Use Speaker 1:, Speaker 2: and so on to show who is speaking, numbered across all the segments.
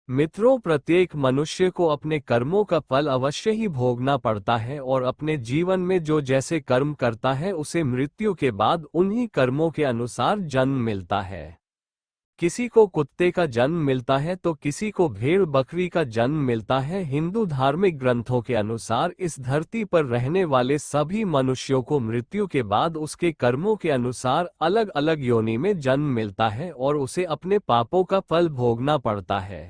Speaker 1: मित्रों, प्रत्येक मनुष्य को अपने कर्मों का फल अवश्य ही भोगना पड़ता है और अपने जीवन में जो जैसे कर्म करता है उसे मृत्यु के बाद उन्हीं कर्मों के अनुसार जन्म मिलता है। किसी को कुत्ते का जन्म मिलता है तो किसी को भेड़ बकरी का जन्म मिलता है। हिंदू धार्मिक ग्रंथों के अनुसार इस धरती पर रहने वाले सभी मनुष्यों को मृत्यु के बाद उसके कर्मों के अनुसार अलग अलग योनि में जन्म मिलता है और उसे अपने पापों का फल भोगना पड़ता है।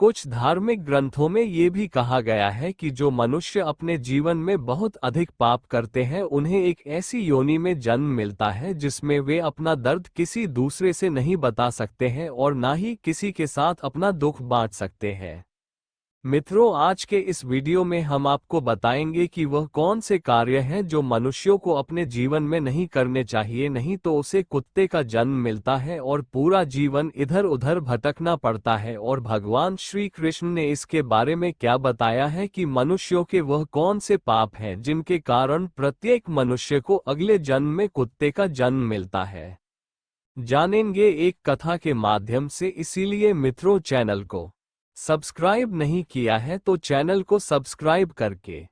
Speaker 1: कुछ धार्मिक ग्रंथों में ये भी कहा गया है कि जो मनुष्य अपने जीवन में बहुत अधिक पाप करते हैं उन्हें एक ऐसी योनि में जन्म मिलता है जिसमें वे अपना दर्द किसी दूसरे से नहीं बता सकते हैं और ना ही किसी के साथ अपना दुख बांट सकते हैं। मित्रों, आज के इस वीडियो में हम आपको बताएंगे कि वह कौन से कार्य हैं जो मनुष्यों को अपने जीवन में नहीं करने चाहिए, नहीं तो उसे कुत्ते का जन्म मिलता है और पूरा जीवन इधर उधर भटकना पड़ता है। और भगवान श्री कृष्ण ने इसके बारे में क्या बताया है कि मनुष्यों के वह कौन से पाप हैं जिनके कारण प्रत्येक मनुष्य को अगले जन्म में कुत्ते का जन्म मिलता है, जानेंगे एक कथा के माध्यम से। इसीलिए मित्रों, चैनल को सब्सक्राइब नहीं किया है तो चैनल को सब्सक्राइब करके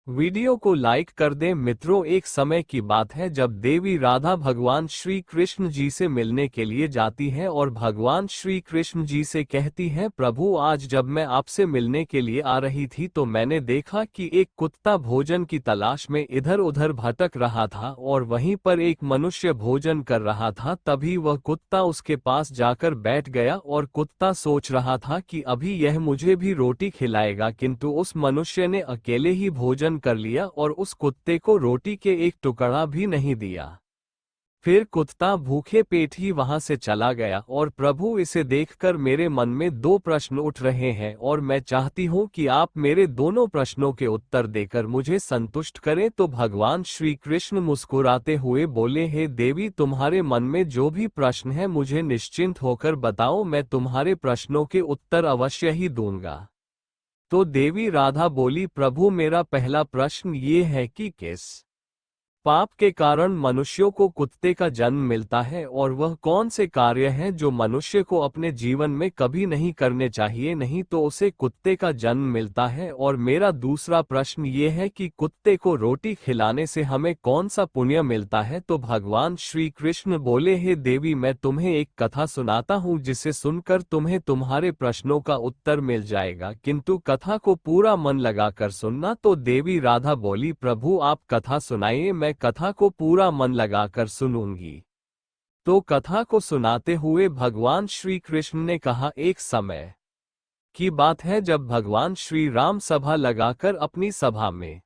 Speaker 1: वीडियो को लाइक कर दें। मित्रों, एक समय की बात है जब देवी राधा भगवान श्री कृष्ण जी से मिलने के लिए जाती हैं और भगवान श्री कृष्ण जी से कहती हैं, प्रभु, आज जब मैं आपसे मिलने के लिए आ रही थी तो मैंने देखा कि एक कुत्ता भोजन की तलाश में इधर उधर भटक रहा था और वहीं पर एक मनुष्य भोजन कर रहा था। तभी वह कुत्ता उसके पास जाकर बैठ गया और कुत्ता सोच रहा था कि अभी यह मुझे भी रोटी खिलाएगा, किंतु उस मनुष्य ने अकेले ही भोजन कर लिया और उस कुत्ते को रोटी के एक टुकड़ा भी नहीं दिया। फिर कुत्ता भूखे पेट ही वहां से चला गया। और प्रभु, इसे देखकर मेरे मन में दो प्रश्न उठ रहे हैं और मैं चाहती हूं कि आप मेरे दोनों प्रश्नों के उत्तर देकर मुझे संतुष्ट करें। तो भगवान श्री कृष्ण मुस्कुराते हुए बोले, हे देवी, तुम्हारे मन में जो भी प्रश्न है मुझे निश्चिंत होकर बताओ, मैं तुम्हारे प्रश्नों के उत्तर अवश्य ही दूंगा। तो देवी राधा बोली, प्रभु, मेरा पहला प्रश्न ये है कि किस पाप के कारण मनुष्यों को कुत्ते का जन्म मिलता है और वह कौन से कार्य हैं जो मनुष्य को अपने जीवन में कभी नहीं करने चाहिए, नहीं तो उसे कुत्ते का जन्म मिलता है। और मेरा दूसरा प्रश्न ये है कि कुत्ते को रोटी खिलाने से हमें कौन सा पुण्य मिलता है। तो भगवान श्री कृष्ण बोले, हे देवी, मैं तुम्हें एक कथा सुनाता हूँ जिसे सुनकर तुम्हें तुम्हारे प्रश्नों का उत्तर मिल जाएगा, किंतु कथा को पूरा मन लगाकर सुनना। तो देवी राधा बोली, प्रभु, आप कथा सुनाइए, मैं कथा को पूरा मन लगाकर सुनूंगी। तो कथा को सुनाते हुए भगवान श्री कृष्ण ने कहा, एक समय की बात है जब भगवान श्री राम सभा लगाकर अपनी सभा में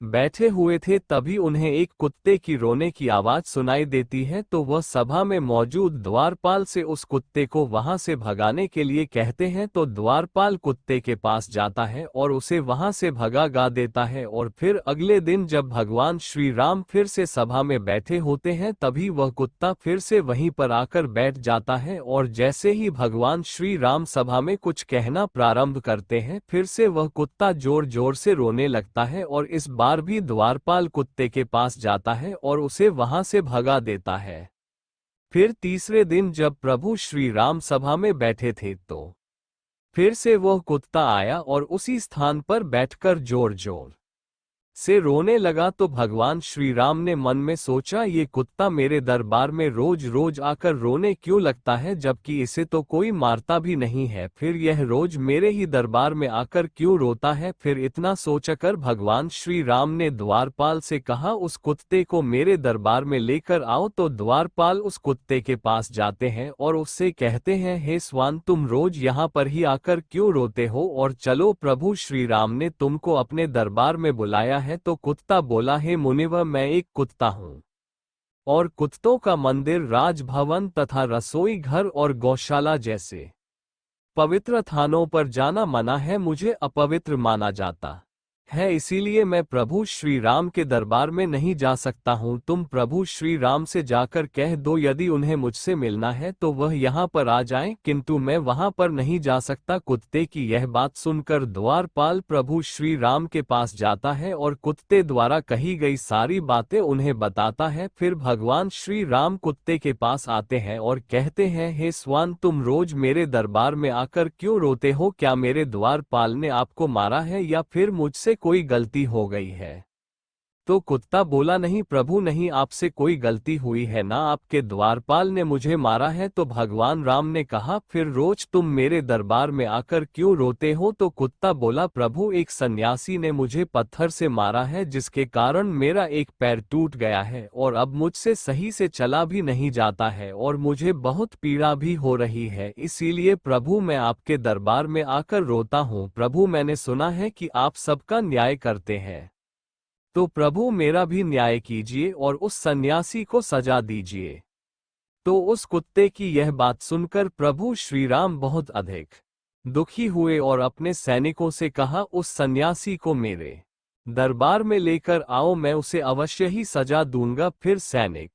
Speaker 1: बैठे हुए थे, तभी उन्हें एक कुत्ते की रोने की आवाज सुनाई देती है। तो वह सभा में मौजूद द्वारपाल से उस कुत्ते को वहां से भगाने के लिए कहते हैं। तो द्वारपाल कुत्ते के पास जाता है और उसे वहां से भगा देता है। और फिर अगले दिन जब भगवान श्री राम फिर से सभा में बैठे होते हैं, तभी वह कुत्ता फिर से वहीं पर आकर बैठ जाता है। और जैसे ही भगवान श्री राम सभा में कुछ कहना प्रारंभ करते हैं, फिर से वह कुत्ता जोर जोर से रोने लगता है और इस बार भी द्वारपाल कुत्ते के पास जाता है और उसे वहां से भगा देता है। फिर तीसरे दिन जब प्रभु श्री राम सभा में बैठे थे तो फिर से वह कुत्ता आया और उसी स्थान पर बैठकर जोर जोर से रोने लगा। तो भगवान श्री राम ने मन में सोचा, ये कुत्ता मेरे दरबार में रोज रोज आकर रोने क्यों लगता है, जबकि इसे तो कोई मारता भी नहीं है, फिर यह रोज मेरे ही दरबार में आकर क्यों रोता है। फिर इतना सोचकर भगवान श्री राम ने द्वारपाल से कहा, उस कुत्ते को मेरे दरबार में लेकर आओ। तो द्वारपाल उस कुत्ते के पास जाते हैं और उससे कहते हैं, हे स्वान, तुम रोज यहाँ पर ही आकर क्यों रोते हो, और चलो, प्रभु श्री राम ने तुमको अपने दरबार में बुलाया है। तो कुत्ता बोला, हे मुनिवर, मैं एक कुत्ता हूँ और कुत्तों का मंदिर, राजभवन तथा रसोई घर और गौशाला जैसे पवित्र स्थानों पर जाना मना है, मुझे अपवित्र माना जाता है, इसीलिए मैं प्रभु श्री राम के दरबार में नहीं जा सकता हूँ। तुम प्रभु श्री राम से जाकर कह दो यदि उन्हें मुझसे मिलना है तो वह यहाँ पर आ जाएं, किंतु मैं वहाँ पर नहीं जा सकता। कुत्ते की यह बात सुनकर द्वारपाल प्रभु श्री राम के पास जाता है और कुत्ते द्वारा कही गई सारी बातें उन्हें बताता है। फिर भगवान श्री राम कुत्ते के पास आते हैं और कहते हैं, हे स्वान, तुम रोज मेरे दरबार में आकर क्यों रोते हो? क्या मेरे द्वारपाल ने आपको मारा है या फिर मुझसे कोई गलती हो गई है? तो कुत्ता बोला, नहीं प्रभु, नहीं, आपसे कोई गलती हुई है ना, आपके द्वारपाल ने मुझे मारा है। तो भगवान राम ने कहा, फिर रोज तुम मेरे दरबार में आकर क्यों रोते हो? तो कुत्ता बोला, प्रभु, एक सन्यासी ने मुझे पत्थर से मारा है जिसके कारण मेरा एक पैर टूट गया है और अब मुझसे सही से चला भी नहीं जाता है और मुझे बहुत पीड़ा भी हो रही है, इसीलिए प्रभु मैं आपके दरबार में आकर रोता हूँ। प्रभु, मैंने सुना है कि आप सबका न्याय करते हैं, तो प्रभु मेरा भी न्याय कीजिए और उस सन्यासी को सजा दीजिए। तो उस कुत्ते की यह बात सुनकर प्रभु श्री राम बहुत अधिक दुखी हुए और अपने सैनिकों से कहा, उस सन्यासी को मेरे दरबार में लेकर आओ, मैं उसे अवश्य ही सजा दूंगा। फिर सैनिक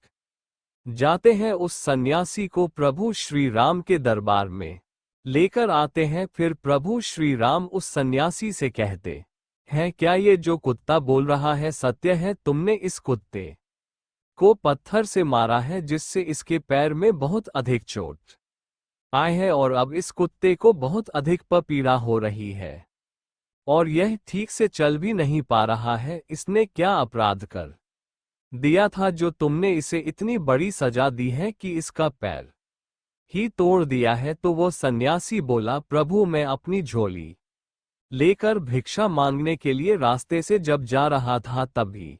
Speaker 1: जाते हैं, उस सन्यासी को प्रभु श्री राम के दरबार में लेकर आते हैं। फिर प्रभु श्री राम उस सन्यासी से कहते हैं, क्या ये जो कुत्ता बोल रहा है सत्य है? तुमने इस कुत्ते को पत्थर से मारा है जिससे इसके पैर में बहुत अधिक चोट आई है और अब इस कुत्ते को बहुत अधिक पीड़ा हो रही है और यह ठीक से चल भी नहीं पा रहा है। इसने क्या अपराध कर दिया था जो तुमने इसे इतनी बड़ी सजा दी है कि इसका पैर ही तोड़ दिया है? तो वो सन्यासी बोला, प्रभु मैं अपनी झोली लेकर भिक्षा मांगने के लिए रास्ते से जब जा रहा था तभी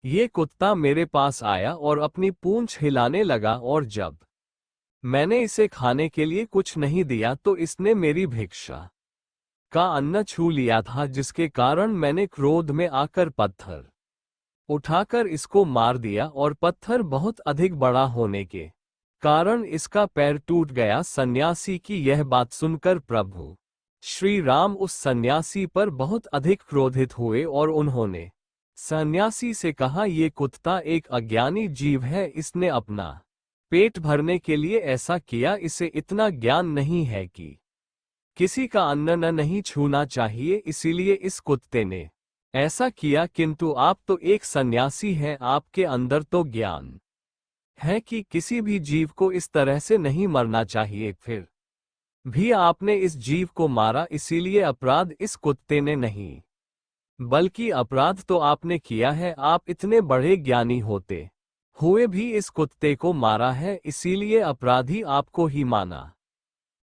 Speaker 1: ये कुत्ता मेरे पास आया और अपनी पूंछ हिलाने लगा और जब मैंने इसे खाने के लिए कुछ नहीं दिया तो इसने मेरी भिक्षा का अन्न छू लिया था, जिसके कारण मैंने क्रोध में आकर पत्थर उठाकर इसको मार दिया और पत्थर बहुत अधिक बड़ा होने के कारण इसका पैर टूट गया। सन्यासी की यह बात सुनकर प्रभु श्री राम उस सन्यासी पर बहुत अधिक क्रोधित हुए और उन्होंने सन्यासी से कहा, ये कुत्ता एक अज्ञानी जीव है, इसने अपना पेट भरने के लिए ऐसा किया, इसे इतना ज्ञान नहीं है कि किसी का अन्न न नहीं छूना चाहिए, इसीलिए इस कुत्ते ने ऐसा किया। किंतु आप तो एक सन्यासी हैं, आपके अंदर तो ज्ञान है कि किसी भी जीव को इस तरह से नहीं मरना चाहिए, फिर भी आपने इस जीव को मारा, इसीलिए अपराध इस कुत्ते ने नहीं बल्कि अपराध तो आपने किया है। आप इतने बड़े ज्ञानी होते हुए भी इस कुत्ते को मारा है, इसीलिए अपराधी आपको ही माना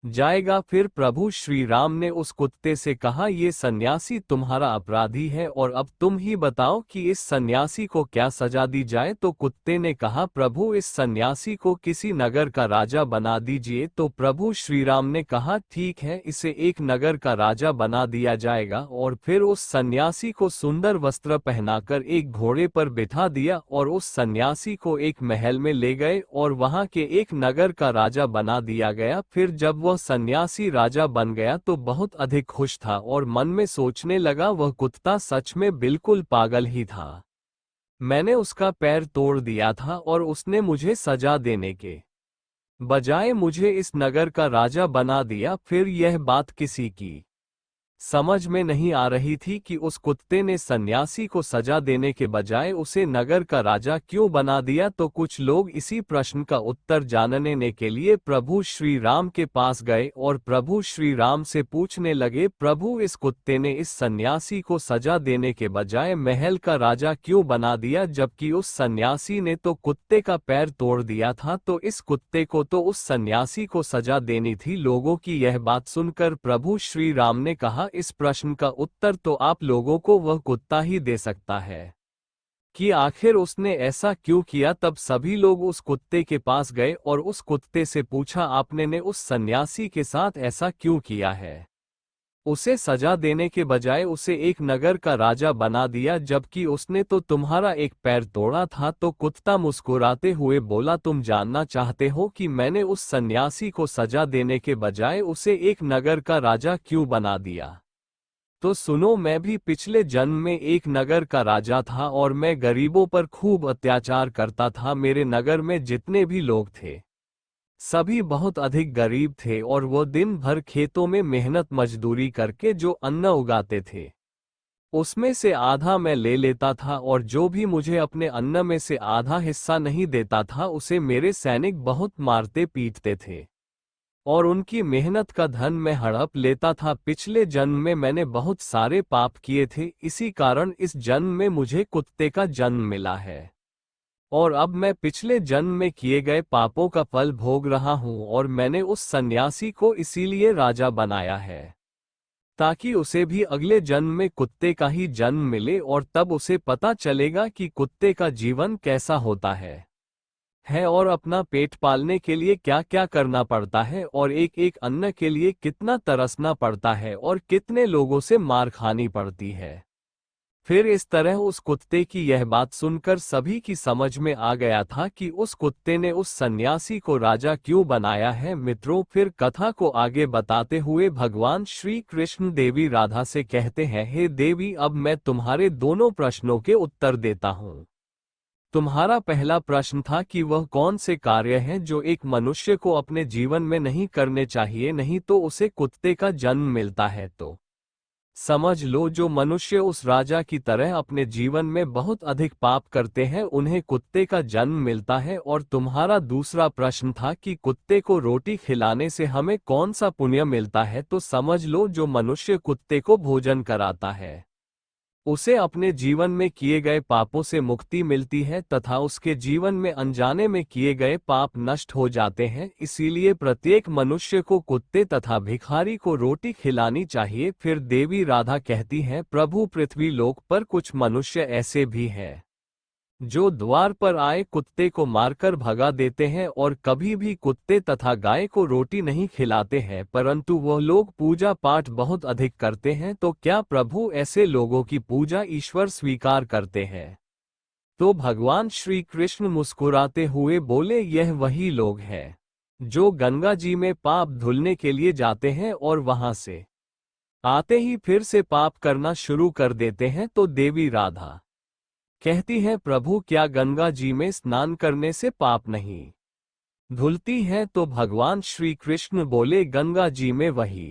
Speaker 1: जाएगा। फिर प्रभु श्री राम ने उस कुत्ते से कहा, ये सन्यासी तुम्हारा अपराधी है और अब तुम ही बताओ कि इस सन्यासी को क्या सजा दी जाए? तो कुत्ते ने कहा, प्रभु इस सन्यासी को किसी नगर का राजा बना दीजिए। तो प्रभु श्री राम ने कहा, ठीक है, इसे एक नगर का राजा बना दिया जाएगा। और फिर उस सन्यासी को सुंदर वस्त्र पहनाकर एक घोड़े पर बिठा दिया और उस सन्यासी को एक महल में ले गए और वहां के एक नगर का राजा बना दिया गया। फिर जब वह सन्यासी राजा बन गया तो बहुत अधिक खुश था और मन में सोचने लगा, वह कुत्ता सच में बिल्कुल पागल ही था। मैंने उसका पैर तोड़ दिया था और उसने मुझे सजा देने के बजाय मुझे इस नगर का राजा बना दिया। फिर यह बात किसी की समझ में नहीं आ रही थी कि उस कुत्ते ने सन्यासी को सजा देने के बजाय उसे नगर का राजा क्यों बना दिया। तो कुछ लोग इसी प्रश्न का उत्तर जानने के लिए प्रभु श्री राम के पास गए और प्रभु श्री राम से पूछने लगे, प्रभु इस कुत्ते ने इस सन्यासी को सजा देने के बजाय महल का राजा क्यों बना दिया, जबकि उस सन्यासी ने तो कुत्ते का पैर तोड़ दिया था, तो इस कुत्ते को तो उस सन्यासी को सजा देनी थी। लोगों की यह बात सुनकर प्रभु श्री राम ने कहा, इस प्रश्न का उत्तर तो आप लोगों को वह कुत्ता ही दे सकता है कि आखिर उसने ऐसा क्यों किया। तब सभी लोग उस कुत्ते के पास गए और उस कुत्ते से पूछा, आपने ने उस सन्यासी के साथ ऐसा क्यों किया है? उसे सजा देने के बजाय उसे एक नगर का राजा बना दिया, जबकि उसने तो तुम्हारा एक पैर तोड़ा था। तो कुत्ता मुस्कुराते हुए बोला, तुम जानना चाहते हो कि मैंने उस सन्यासी को सजा देने के बजाय उसे एक नगर का राजा क्यों बना दिया? तो सुनो, मैं भी पिछले जन्म में एक नगर का राजा था और मैं गरीबों पर खूब अत्याचार करता था। मेरे नगर में जितने भी लोग थे सभी बहुत अधिक गरीब थे और वो दिन भर खेतों में मेहनत मजदूरी करके जो अन्न उगाते थे उसमें से आधा मैं ले लेता था, और जो भी मुझे अपने अन्न में से आधा हिस्सा नहीं देता था उसे मेरे सैनिक बहुत मारते पीटते थे और उनकी मेहनत का धन मैं हड़प लेता था। पिछले जन्म में मैंने बहुत सारे पाप किए थे, इसी कारण इस जन्म में मुझे कुत्ते का जन्म मिला है और अब मैं पिछले जन्म में किए गए पापों का फल भोग रहा हूँ। और मैंने उस सन्यासी को इसीलिए राजा बनाया है ताकि उसे भी अगले जन्म में कुत्ते का ही जन्म मिले और तब उसे पता चलेगा कि कुत्ते का जीवन कैसा होता है और अपना पेट पालने के लिए क्या क्या करना पड़ता है और एक एक अन्न के लिए कितना तरसना पड़ता है और कितने लोगों से मार खानी पड़ती है। फिर इस तरह उस कुत्ते की यह बात सुनकर सभी की समझ में आ गया था कि उस कुत्ते ने उस सन्यासी को राजा क्यों बनाया है। मित्रों, फिर कथा को आगे बताते हुए भगवान श्री कृष्ण देवी राधा से कहते हैं, हे देवी, अब मैं तुम्हारे दोनों प्रश्नों के उत्तर देता हूँ। तुम्हारा पहला प्रश्न था कि वह कौन से कार्य हैं जो एक मनुष्य को अपने जीवन में नहीं करने चाहिए, नहीं तो उसे कुत्ते का जन्म मिलता है। तो समझ लो, जो मनुष्य उस राजा की तरह अपने जीवन में बहुत अधिक पाप करते हैं उन्हें कुत्ते का जन्म मिलता है। और तुम्हारा दूसरा प्रश्न था कि कुत्ते को रोटी खिलाने से हमें कौन सा पुण्य मिलता है। तो समझ लो, जो मनुष्य कुत्ते को भोजन कराता है उसे अपने जीवन में किए गए पापों से मुक्ति मिलती है तथा उसके जीवन में अनजाने में किए गए पाप नष्ट हो जाते हैं। इसीलिए प्रत्येक मनुष्य को कुत्ते तथा भिखारी को रोटी खिलानी चाहिए। फिर देवी राधा कहती हैं, प्रभु, पृथ्वी लोक पर कुछ मनुष्य ऐसे भी हैं जो द्वार पर आए कुत्ते को मारकर भगा देते हैं और कभी भी कुत्ते तथा गाय को रोटी नहीं खिलाते हैं, परंतु वह लोग पूजा पाठ बहुत अधिक करते हैं। तो क्या प्रभु ऐसे लोगों की पूजा ईश्वर स्वीकार करते हैं? तो भगवान श्री कृष्ण मुस्कुराते हुए बोले, यह वही लोग हैं जो गंगा जी में पाप धुलने के लिए जाते हैं और वहां से आते ही फिर से पाप करना शुरू कर देते हैं। तो देवी राधा कहती है, प्रभु, क्या गंगा जी में स्नान करने से पाप नहीं धुलती है? तो भगवान श्री कृष्ण बोले, गंगा जी में वही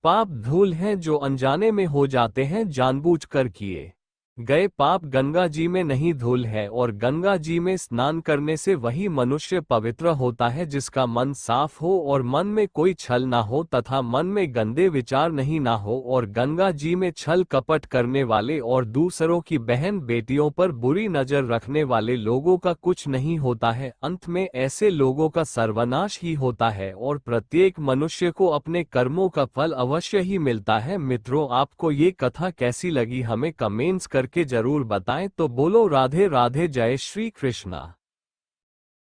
Speaker 1: पाप धूल हैं जो अनजाने में हो जाते हैं, जानबूझकर किए गए पाप गंगा जी में नहीं धूल है। और गंगा जी में स्नान करने से वही मनुष्य पवित्र होता है जिसका मन साफ हो और मन में कोई छल ना हो तथा मन में गंदे विचार नहीं ना हो। और गंगा जी में छल कपट करने वाले और दूसरों की बहन बेटियों पर बुरी नजर रखने वाले लोगों का कुछ नहीं होता है। अंत में ऐसे लोगों का सर्वनाश ही होता है और प्रत्येक मनुष्य को अपने कर्मों का फल अवश्य ही मिलता है। मित्रों, आपको ये कथा कैसी लगी हमें कमेंट्स करके जरूर बताएं। तो बोलो राधे राधे, जय श्री कृष्णा।